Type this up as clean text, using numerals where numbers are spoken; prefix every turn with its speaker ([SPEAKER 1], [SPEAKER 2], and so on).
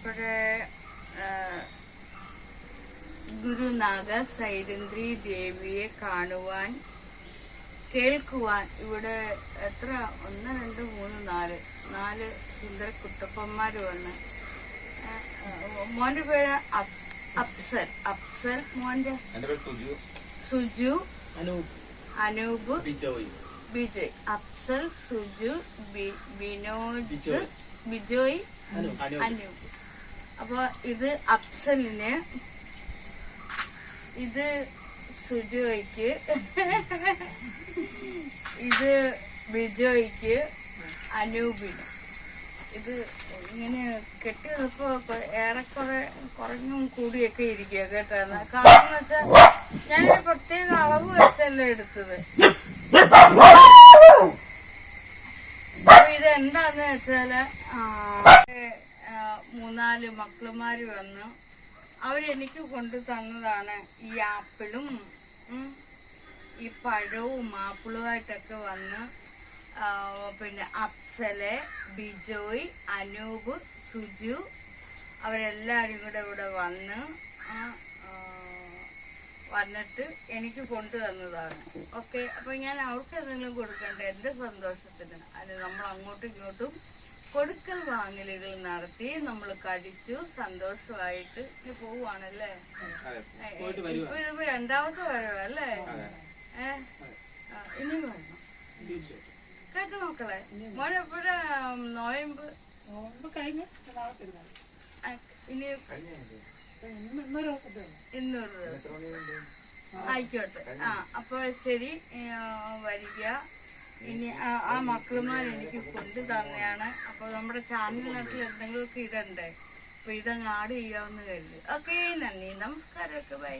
[SPEAKER 1] അപ്പോഴേ ഗുരുനാഗ സൈരന്ദ്രി ദേവിയെ കാണുവാൻ കേൾക്കുവാൻ ഇവിടെ എത്ര 1 2 3 4 സുന്ദര കുട്ടപ്പന്മാര് വന്ന്. മോന്റെ പേര് അഫ്സൽ. മോന്റെ സുജു, അനൂപ്, ബിജോയ്. അഫ്സൽ, സുജു, വിനോദ്, ബിജോയ്, അനൂപ്. അപ്പൊ ഇത് അഫ്സലിന്, ഇത് സുജോയ്ക്ക്, ഇത് ബിജോയ്ക്ക്, അനൂപിന്. ഇത് ഇങ്ങനെ കെട്ടിയപ്പോ ഏറെക്കുറെ കുറഞ്ഞും കൂടിയൊക്കെ ഇരിക്കുക കേട്ടോ. കാരണം വെച്ചാ ഞാനൊരു പ്രത്യേക അളവ് വെച്ചല്ലേ എടുത്തത്. അപ്പൊ ഇതെന്താന്ന് വെച്ചാല് 3-4 മക്കളുമാര് വന്ന് അവരെനിക്ക് കൊണ്ടു തന്നതാണ്. ഈ ആപ്പിളും ഈ പഴവും ആപ്പിളുമായിട്ടൊക്കെ വന്ന് പിന്നെ അഫ്സല്, ബിജോയ്, അനൂപ്, സുജു അവരെല്ലാരും കൂടെ ഇവിടെ വന്നിട്ട് എനിക്ക് കൊണ്ടു തന്നതാണ്. ഓക്കെ, അപ്പൊ ഞാൻ അവർക്ക് എന്തെങ്കിലും കൊടുക്കണ്ടേ എന്റെ സന്തോഷത്തിന്. അത് നമ്മൾ അങ്ങോട്ടും ഇങ്ങോട്ടും കൊടുക്കൽ വാങ്ങലുകൾ നടത്തി നമ്മൾ കഴിച്ചു സന്തോഷമായിട്ട് പോവാണല്ലേ. ഇപ്പൊ ഇതിപ്പോ 2ാമത്തെ വരവല്ലേ. ഇനി വരണം കേട്ടോ മക്കളെ. മോനെ എപ്പോഴാ നോയമ്പ്? ഇനി 200 ദിവസം ആയിക്കോട്ടെ. അപ്പോൾ ശരി, വരിക. ഇനി ആ മക്കളുമാർ എനിക്ക് കൊണ്ടു തന്നെയാണ്. അപ്പൊ നമ്മുടെ ചാനലിനകത്തിൽ എന്തെങ്കിലുമൊക്കെ ഇടണ്ടേ, അപ്പൊ ഇതങ്ങ് ആഡ് ചെയ്യാവുന്ന കരുതി. ഓക്കെ, നന്ദി, നമസ്കാരം ഒക്കെ, ബൈ.